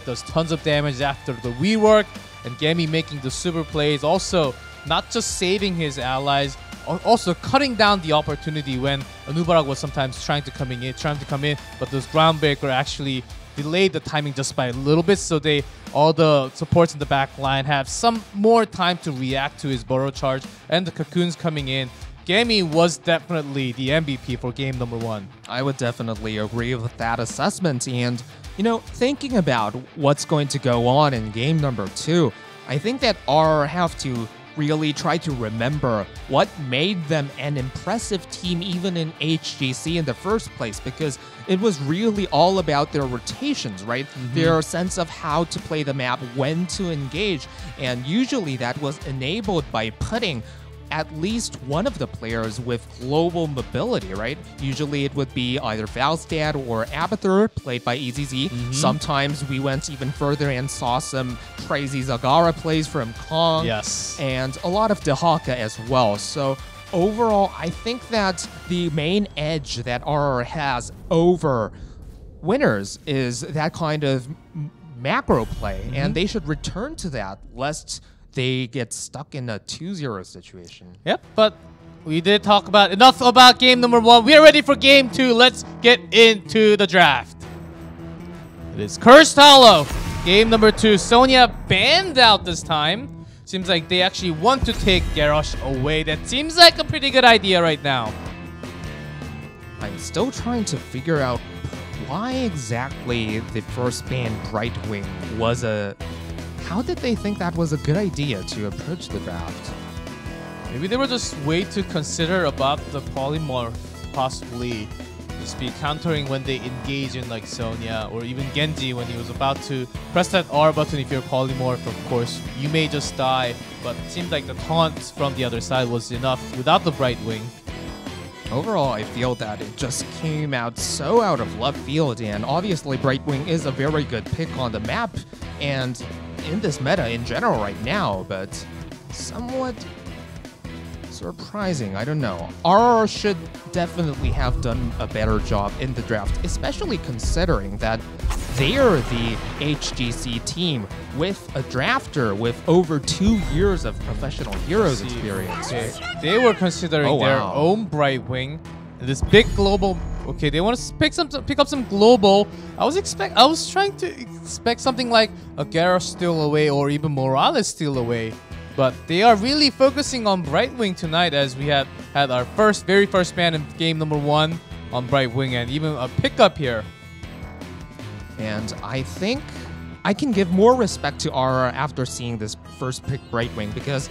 does tons of damage after the rework, and Gemi making the super plays, also not just saving his allies, also cutting down the opportunity when Anubarak was sometimes trying to come in, but those Groundbreaker actually delayed the timing just by a little bit, so all the supports in the back line have some more time to react to his burrow charge, and the cocoons coming in. Gemi was definitely the MVP for game number 1. I would definitely agree with that assessment, and thinking about what's going to go on in game number 2, I think that R have to really try to remember what made them an impressive team even in HGC in the first place, because it was really all about their rotations, right? Their sense of how to play the map, when to engage, and usually that was enabled by putting at least one of the players with global mobility, right? Usually it would be either Falstad or Abathur, played by EZZ. Sometimes we went even further and saw some crazy Zagara plays from Kong. Yes. And a lot of Dehaka as well. So overall, I think that the main edge that RR has over winners is that kind of macro play, and they should return to that, lest they get stuck in a 2-0 situation. Yep, but we did talk about enough about game number 1. We are ready for game 2. Let's get into the draft. It is Cursed Hollow. Game number 2. Sonya banned out this time. Seems like they actually want to take Garrosh away. That seems like a pretty good idea right now. I'm still trying to figure out why exactly the first ban Brightwing was a... How did they think that was a good idea to approach the draft? Maybe they were just way to consider about the polymorph possibly just be countering when they engage in like Sonya or even Genji when he was about to press that R button. If you're polymorph, of course, you may just die, but it seemed like the taunt from the other side was enough without the Brightwing. Overall, I feel that it just came out so out of left field, and obviously Brightwing is a very good pick on the map and in this meta in general right now, but somewhat surprising. I don't know. RR should definitely have done a better job in the draft, especially considering that they're the HGC team with a drafter with over 2 years of professional heroes experience. Okay. They were considering their own Brightwing, and this big global. Okay, they want to pick up some global. I was trying to expect something like a Garrosh steal away or even Morales steal away, but they are really focusing on Brightwing tonight, as we had our very first ban in game number 1 on Brightwing, and even a pickup here. And I think I can give more respect to RR after seeing this first pick Brightwing, because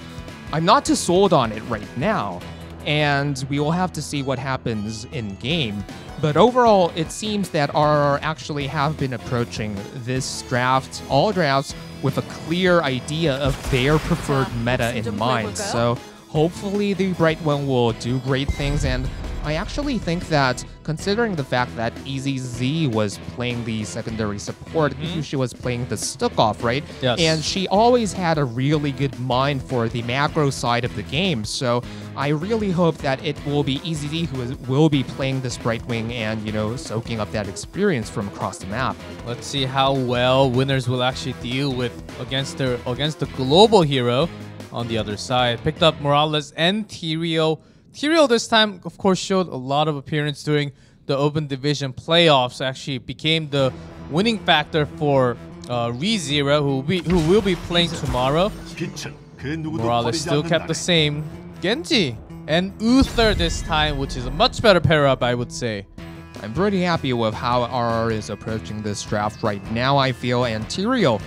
I'm not too sold on it right now, and we will have to see what happens in game. But overall, it seems that RR actually have been approaching this draft, all drafts, with a clear idea of their preferred meta in mind. So hopefully the Brightwing will do great things, and I actually think that, considering the fact that EZZ was playing the secondary support, she was playing the Stukov, right? Yes. And she always had a really good mind for the macro side of the game, so I really hope that it will be EZZ who will be playing this Brightwing and, soaking up that experience from across the map. Let's see how well winners will actually deal with against the global hero on the other side. Picked up Morales and Tyrael. Tyrael this time, of course, showed a lot of appearance during the Open Division playoffs. Actually became the winning factor for ReZero, who will be playing tomorrow. Morales still kept the same. Genji and Uther this time, which is a much better pair-up, I would say. I'm pretty happy with how RR is approaching this draft right now, I feel. And Tyrael,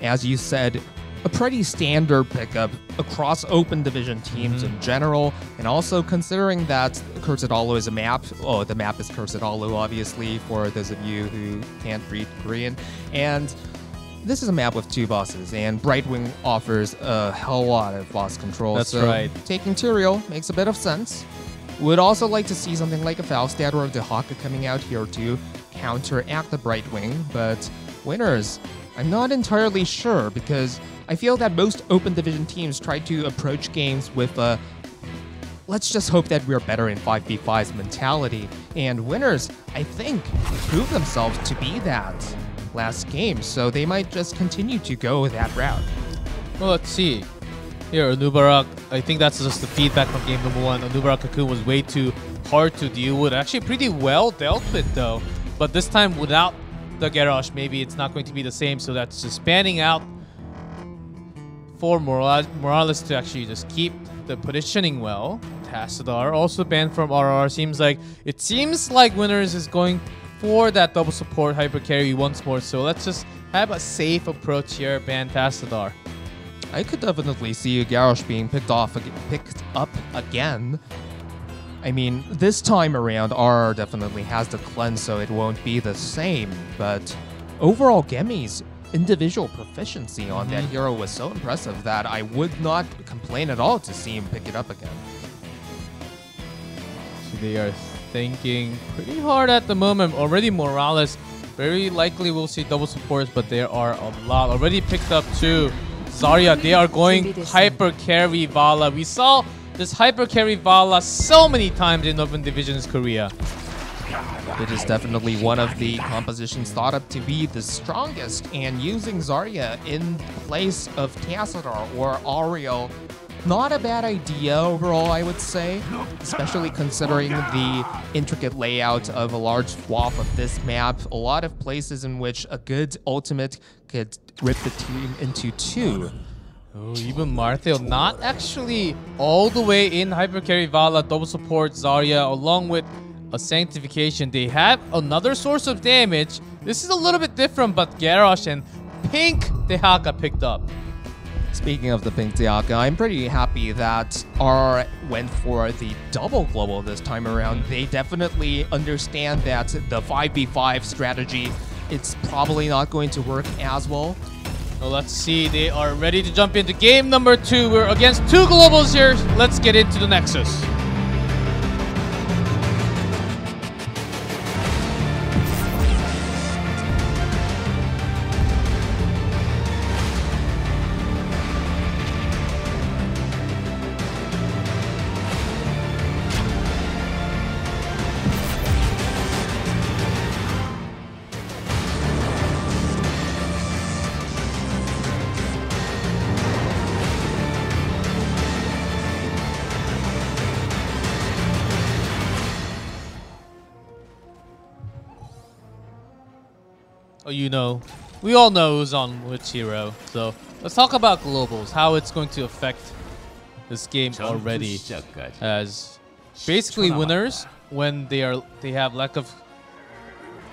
as you said, a pretty standard pickup across Open Division teams in general, and also considering that Cursed Hollow is a map. Oh, the map is Cursed Hollow, obviously, for those of you who can't read Korean. And this is a map with 2 bosses, and Brightwing offers a hell lot of boss control. That's so right. Taking Tyrael makes a bit of sense. Would also like to see something like a Falstad or a Dehaka coming out here to counteract the Brightwing, but winners, I'm not entirely sure, because I feel that most Open Division teams try to approach games with a let's just hope that we're better in 5v5's mentality, and winners, I think, prove themselves to be that. last game, so they might just continue to go that route. Well, let's see. Here, Anubarak, I think that's just the feedback from game number 1. Anubarak Cocoon was way too hard to deal with. Actually, pretty well dealt with, though. But this time, without the Garrosh, maybe it's not going to be the same. So that's just spanning out for Morales to actually just keep the positioning well. Tassadar also banned from RR. It seems like Winners is going for that double support hyper carry once more. So let's just have a safe approach here. Ban Tassadar. I could definitely see Garrosh being picked up again. I mean, this time around, RR definitely has the cleanse, so it won't be the same. But overall, Gemi's individual proficiency on that hero was so impressive that I would not complain at all to see him pick it up again. So they are thinking pretty hard at the moment. Already Morales, very likely we'll see double supports, but there are a lot already picked up too. Zarya, they are going hyper carry Vala. We saw this hyper carry Vala so many times in Open Division's Korea. It is definitely one of the compositions thought up to be the strongest, and using Zarya in place of Tassadar or Ariel, not a bad idea overall, I would say, especially considering the intricate layout of a large swath of this map. A lot of places in which a good ultimate could rip the team into two. Oh, even Marthel not actually all the way in hyper carry Vala, double support Zarya, along with a sanctification. They have another source of damage. This is a little bit different, but Garrosh and Pink Dehaka picked up. Speaking of the Pink Dehaka, I'm pretty happy that R went for the double global this time around. They definitely understand that the 5v5 strategy, it's probably not going to work as well. Well, let's see. They are ready to jump into game number 2. We're against 2 globals here. Let's get into the Nexus. Oh, you know, we all know who's on which hero. So let's talk about globals, how it's going to affect this game already. As basically winners, when they have lack of,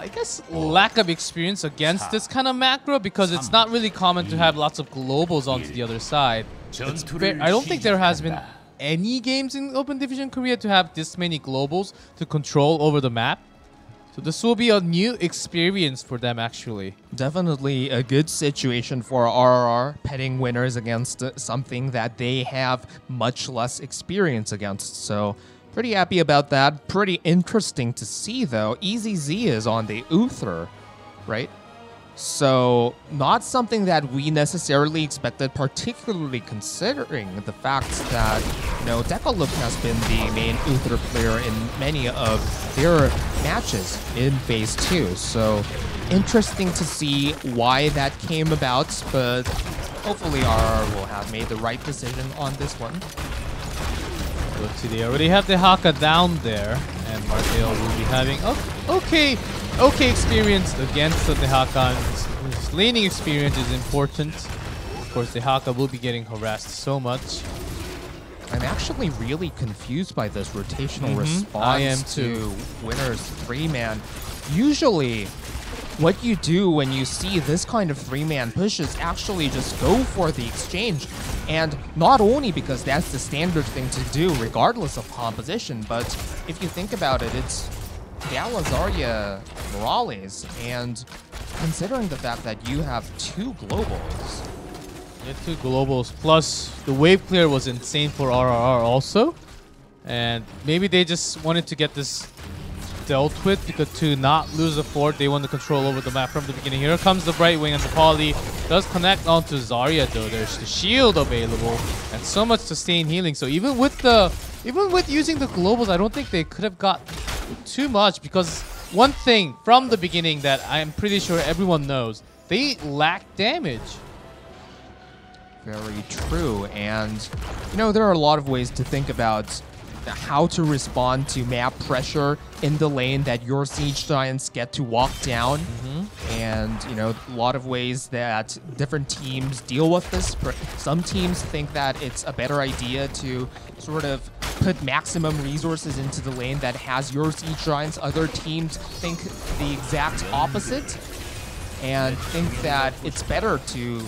I guess, lack of experience against this kind of macro, because it's not really common to have lots of globals onto the other side. I don't think there has been any games in Open Division Korea to have this many globals to control over the map. So this will be a new experience for them, actually. Definitely a good situation for RRR, petting winners against something that they have much less experience against. So pretty happy about that. Pretty interesting to see, though. EZZ is on the Uther, right? So not something that we necessarily expected, particularly considering the fact that, you know, Decalook has been the main Uther player in many of their matches in Phase 2. So interesting to see why that came about, but hopefully RR will have made the right decision on this one. Let's see, they already have the Haka down there, and Marteo will be having okay experience against the Haka. His laning experience is important. Of course, the Haka will be getting harassed so much. I'm actually really confused by this rotational response to Winner's 3-man. Usually, what you do when you see this kind of 3-man push is actually just go for the exchange. And not only because that's the standard thing to do regardless of composition, but if you think about it, it's Gala, Zarya, Morales, and considering the fact that you have 2 globals. Yeah, 2 globals, plus the wave clear was insane for RRR also. And maybe they just wanted to get this dealt with, because to not lose the fort, they want the control over the map from the beginning. Here comes the Bright Wing, and the Poly does connect onto Zarya, though. There's the shield available and so much sustained healing. So even with using the globals, I don't think they could have got too much, because one thing from the beginning that I'm pretty sure everyone knows, they lack damage. Very true. And, you know, there are a lot of ways to think about how to respond to map pressure in the lane that your Siege Giants get to walk down. And, you know, a lot of ways that different teams deal with this. Some teams think that it's a better idea to sort of put maximum resources into the lane that has your Siege Giants. Other teams think the exact opposite and think that it's better to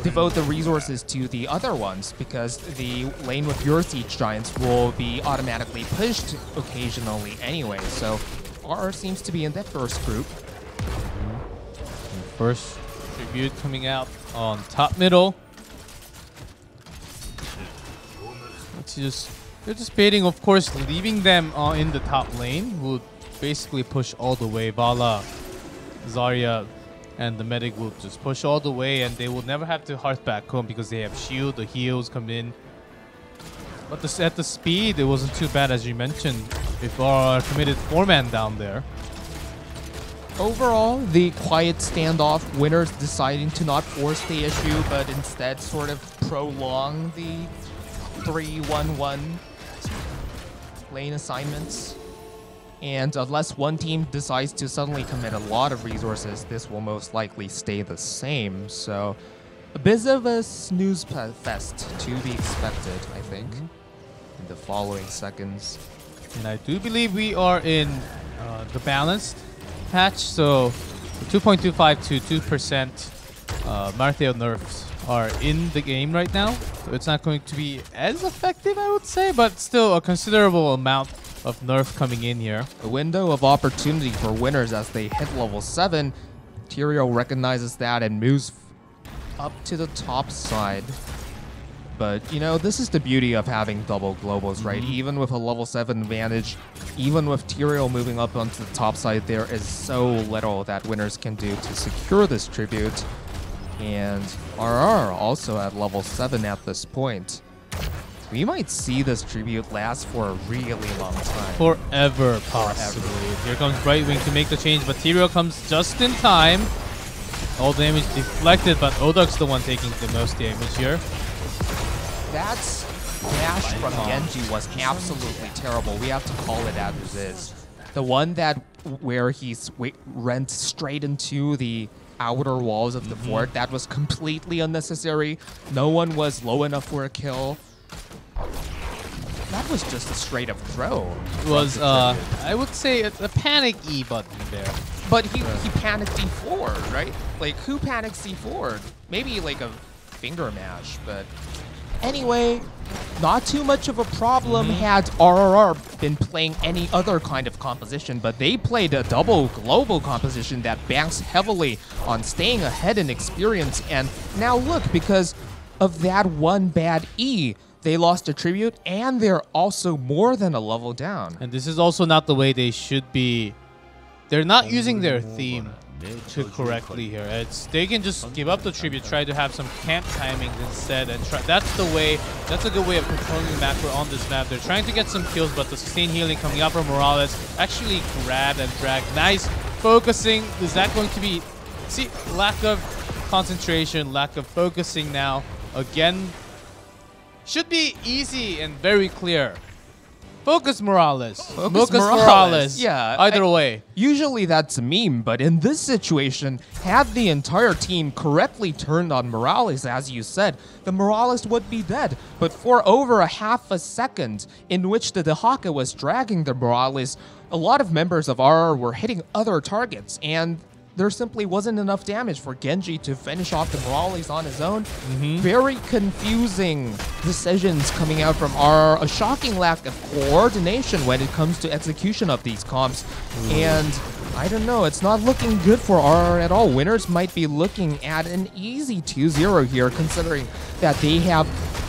devote the resources to the other ones because the lane with your Siege Giants will be automatically pushed occasionally anyway. So RR seems to be in that first group. First tribute coming out on top middle. They're just baiting, of course, leaving them in the top lane. Will basically push all the way. Vala, Zarya, and the medic will just push all the way, and they will never have to hearth back home because they have shield, the heals come in. But at the speed, it wasn't too bad, as you mentioned, if RR committed 4-man down there. Overall, the quiet standoff, winners deciding to not force the issue, but instead sort of prolong the 3-1-1 lane assignments. And unless one team decides to suddenly commit a lot of resources, this will most likely stay the same. So a bit of a snooze fest to be expected, I think, in the following seconds. And I do believe we are in the balanced patch, so 2.25 to 2% Martheo nerfs are in the game right now. So it's not going to be as effective, I would say, but still a considerable amount of nerf coming in here. A window of opportunity for winners as they hit level 7. Tyrael recognizes that and moves up to the top side. But, you know, this is the beauty of having double globals, right? Even with a level 7 advantage, even with Tyrael moving up onto the top side, there is so little that winners can do to secure this tribute. And RR also at level 7 at this point. We might see this tribute last for a really long time. Forever, possibly. Here comes Brightwing to make the change, but Tyrael comes just in time. All damage deflected, but Oduk's the one taking the most damage here. That dash from Genji was absolutely terrible. We have to call it as it is. The one that where he's went straight into the outer walls of the fort, that was completely unnecessary. No one was low enough for a kill. That was just a straight up throw. It was, I would say, a panic E button there. But he panicked E forward, right? Like, who panics E forward? Maybe like a finger mash, but anyway, not too much of a problem had RRR been playing any other kind of composition, but they played a double global composition that banks heavily on staying ahead in experience. And now look, because of that one bad E, they lost a tribute, and they're also more than a level down. And this is also not the way they should be. They're not using their theme correctly here. They can just give up the tribute, try to have some camp timings instead, and try. That's the way. That's a good way of controlling the macro on this map. They're trying to get some kills, but the sustained healing coming out from Morales actually grabbed and dragged. Nice focusing. Is that going to be? See, lack of concentration, lack of focusing now. Again, should be easy and very clear. Focus Morales. Focus Morales. Yeah. Either way. Usually that's a meme, but in this situation, had the entire team correctly turned on Morales, as you said, the Morales would be dead. But for over a half a second in which the Dehaka was dragging the Morales, a lot of members of RR were hitting other targets, and there simply wasn't enough damage for Genji to finish off the Morales on his own. Very confusing decisions coming out from RR. A shocking lack of coordination when it comes to execution of these comps. And I don't know, it's not looking good for RR at all. Winners might be looking at an easy 2-0 here, considering that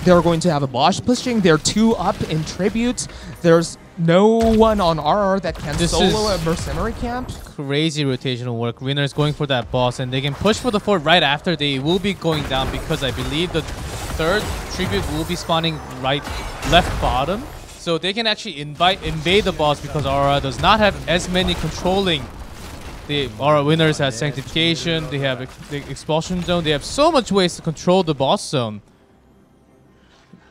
they're going to have a Bosch pushing. They're 2 up in tribute. There's no one on RR that can solo a mercenary camp. Crazy rotational work. Winner's going for that boss, and they can push for the fort right after. They will be going down because I believe the third tribute will be spawning left bottom. So they can actually invade the boss because RR does not have as many controlling Our winners have Sanctification, they have the Expulsion Zone, they have so much ways to control the boss zone.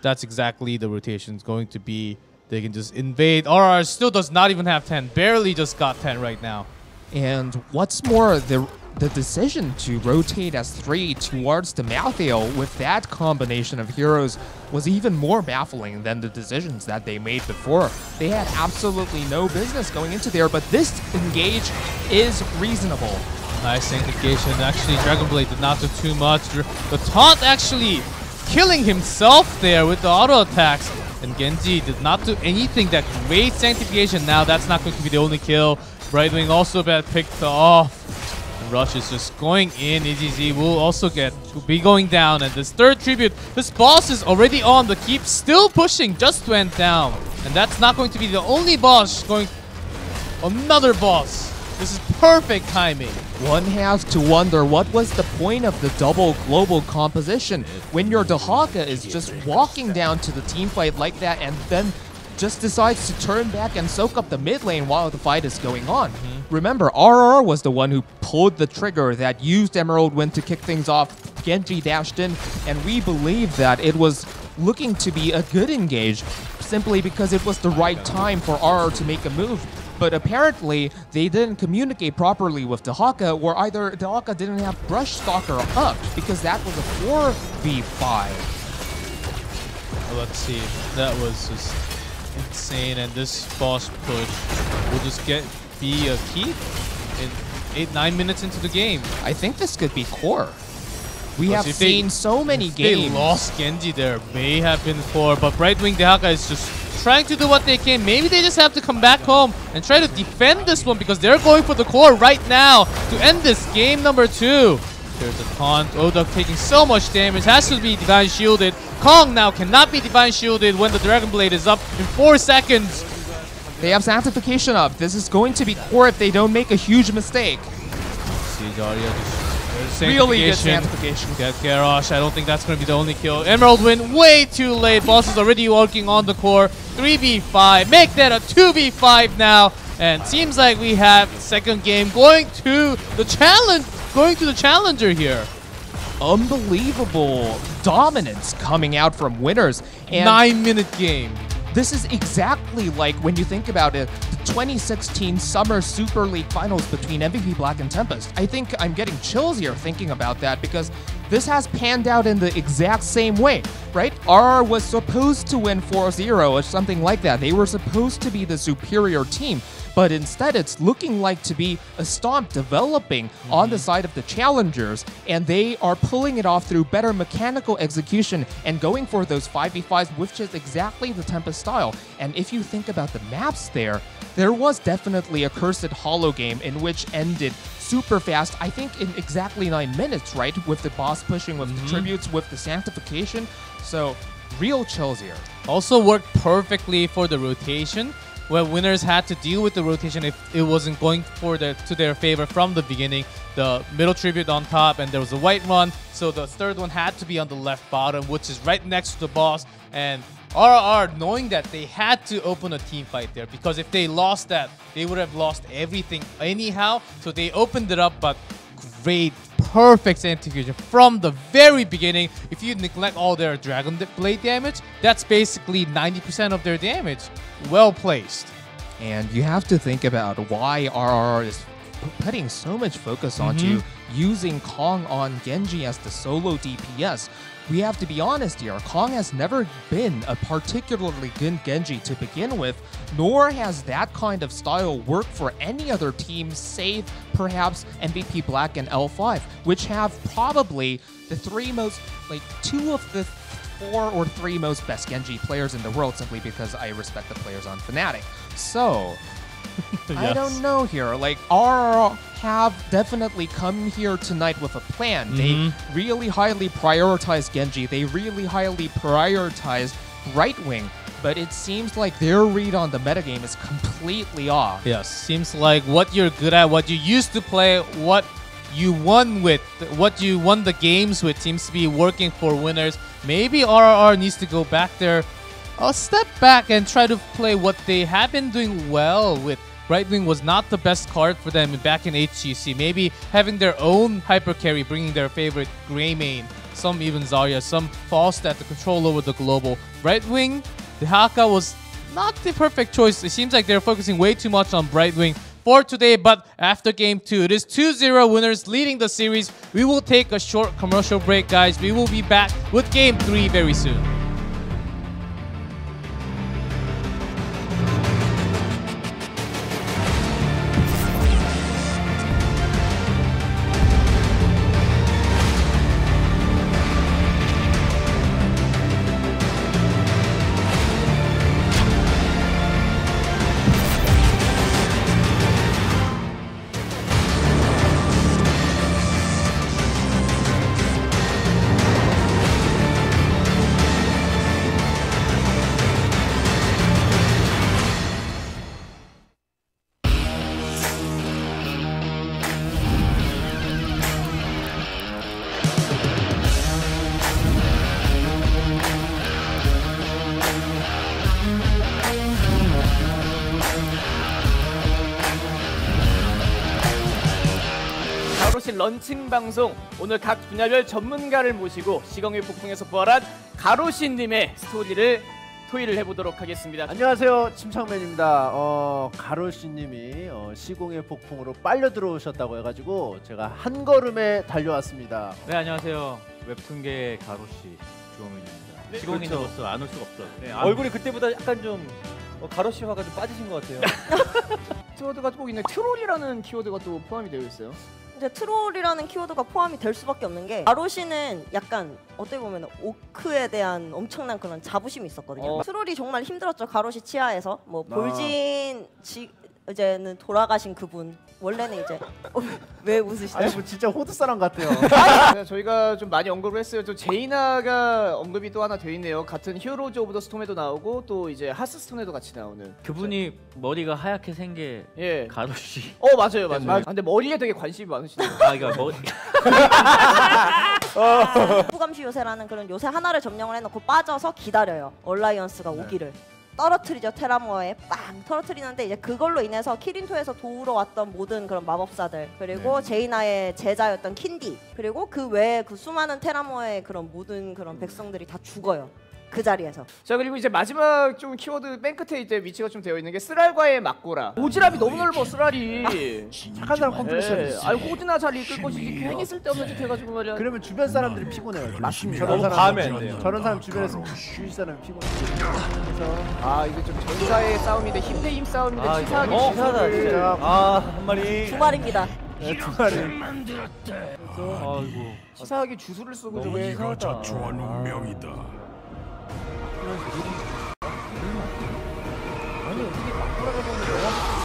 That's exactly the rotation is going to be. They can just invade. RR still does not even have 10, barely just got 10 right now. And what's more, the decision to rotate as 3 towards the Malthael with that combination of heroes was even more baffling than the decisions that they made before. They had absolutely no business going into there, but this engage is reasonable. Nice Sanctification. Actually, Dragonblade did not do too much. The taunt actually killing himself there with the auto attacks. And Genji did not do anything. That great Sanctification. Now that's not going to be the only kill. Brightwing also got picked off. And Rush is just going in. HGC will also be going down. And this third tribute, this boss is already on. The keep still pushing, just went down. And that's not going to be the only boss going. Another boss. This is perfect timing. One has to wonder, what was the point of the double global composition when your Dahaka is just walking down to the team fight like that and then just decides to turn back and soak up the mid lane while the fight is going on. Remember, RR was the one who pulled the trigger that used Emerald Wind to kick things off. Genji dashed in, and we believe that it was looking to be a good engage simply because it was the right time for RR to make a move. But apparently, they didn't communicate properly with Dahaka, or either Dahaka didn't have Brush Stalker up, because that was a 4v5. Let's see. That was just insane, and this boss push will just be a keep in 8-9 minutes into the game. I think this could be core. We have seen so many games. They lost Genji there. May have been core, but Brightwing Dahaka is just trying to do what they can. Maybe they just have to come back home and try to defend this one because they're going for the core right now to end this game number 2. There's a taunt. Odak taking so much damage. Has to be Divine Shielded. Kong now cannot be Divine Shielded when the Dragon Blade is up in 4 seconds. They have Sanctification up. This is going to be core if they don't make a huge mistake. See Daria just really good Sanctification. Get Garrosh. I don't think that's going to be the only kill. Emerald Wind way too late. Boss is already working on the core. 3v5. Make that a 2v5 now. And seems like we have second game going to the challenger here. Unbelievable dominance coming out from winners. And 9-minute game. This is exactly like, when you think about it, the 2016 Summer Super League Finals between MVP Black and Tempest. I think I'm getting chills here thinking about that because this has panned out in the exact same way, right? RR was supposed to win 4-0 or something like that. They were supposed to be the superior team. But instead, it's looking like to be a stomp developing on the side of the challengers, and they are pulling it off through better mechanical execution and going for those 5v5s, which is exactly the Tempest style. And if you think about the maps there was definitely a Cursed Hollow game in which ended super fast, I think in exactly 9 minutes, right? With the boss pushing, with the tributes, with the Sanctification. So, real chills here. Also worked perfectly for the rotation. Well, winners had to deal with the rotation if it wasn't going to their favor from the beginning. The middle tribute on top, and there was a white run, so the third one had to be on the left bottom, which is right next to the boss. And RR, knowing that they had to open a team fight there, because if they lost that, they would have lost everything anyhow. So they opened it up, but great, perfect Sanctification from the very beginning. If you neglect all their Dragon Blade damage, that's basically 90% of their damage. Well placed. And you have to think about why RR is putting so much focus onto using Kong on Genji as the solo DPS. We have to be honest here, Kong has never been a particularly good Genji to begin with, nor has that kind of style worked for any other team save perhaps MVP Black and L5, which have probably the two of the 4 or 3 most best Genji players in the world, simply because I respect the players on Fnatic. So, yes. I don't know here. Like, RR have definitely come here tonight with a plan. They really highly prioritized Genji. They really highly prioritized Brightwing. But it seems like their read on the metagame is completely off. Yes, seems like what you're good at, what you used to play, what you won the games with seems to be working for winners. Maybe RR needs to go back there, a step back and try to play what they have been doing well with Brightwing was not the best card for them back in HGC. Maybe having their own hyper carry, bringing their favorite Greymane, some even Zarya, some Falstad to control over the global. Brightwing, the Haka was not the perfect choice. It seems like they're focusing way too much on Brightwing for today, but after game 2, it is 2-0 winners leading the series. We will take a short commercial break, guys. We will be back with game 3 very soon. 런칭 방송, 오늘 각 분야별 전문가를 모시고 시공의 폭풍에서 부활한 가로신님의 스토리를 토의를 해보도록 하겠습니다. 안녕하세요, 침착맨입니다. 가로씨님이 시공의 폭풍으로 빨려 들어오셨다고 해가지고 제가 한 걸음에 달려왔습니다. 네, 안녕하세요. 웹툰계의 가로씨 주호민입니다. 네, 시공인으로서 안 올 수가 없죠. 네, 얼굴이 그때보다 약간 좀 가로씨화가 좀 빠지신 것 같아요. 키워드가 꼭 있네. 트롤이라는 키워드가 또 포함이 되어 있어요. 이제 트롤이라는 키워드가 포함이 될 수밖에 없는 게 가로시는 약간 어떻게 보면 오크에 대한 엄청난 그런 자부심이 있었거든요. 트롤이 정말 힘들었죠. 가로시 치하에서 뭐 볼진 이제는 돌아가신 그분 원래는 이제 왜 웃으시죠? 아니 뭐 진짜 호드 사람 같아요. 네, 저희가 좀 많이 언급을 했어요. 또 제이나가 언급이 또 하나 되어 있네요. 같은 히어로즈 오브 더 스톰에도 나오고 또 이제 하스스톤에도 같이 나오는. 그분이 머리가 하얗게 생게 예. 가로씨. 맞아요. 아, 근데 머리에 되게 관심이 많으시네요. 이거 머리. 후감시 요새라는 그런 요새 하나를 점령을 해놓고 빠져서 기다려요. 얼라이언스가 오기를. 떨어뜨리죠. 테라모어에 빵 떨어뜨리는데 이제 그걸로 인해서 키린토에서 도우러 왔던 모든 그런 마법사들, 그리고 제이나의 제자였던 킨디, 그리고 그 외에 그 수많은 테라모어의 그런 모든 그런 백성들이 다 죽어요. 그 자리에서. 자, 그리고 이제 마지막 좀 키워드 맨 끝에 이제 위치가 좀 되어 있는 게 쓰랄과의 맞고라. 오지랖이 너무 넓어 쓰랄이. 착한 사람 컴플렉스. 아니 호드나 잘 이끌 것이지 괜히 쓸데없는 짓 해가지고 말이야. 그러면 주변 사람들이 피곤해요. 맞습니다. 저런 사람 가면 안 돼요. 저런 사람 주변에서 주위 사람이 피곤해요. 그래서 이게 좀 전사의 싸움인데 힘 대 힘 싸움인데 치사하게 치사하다, 진짜. 한 마리. 두 마리입니다. 네, 두 마리. 아이고. 치사하게 주술을 쓰고 좀 네가 자초한 운명이다.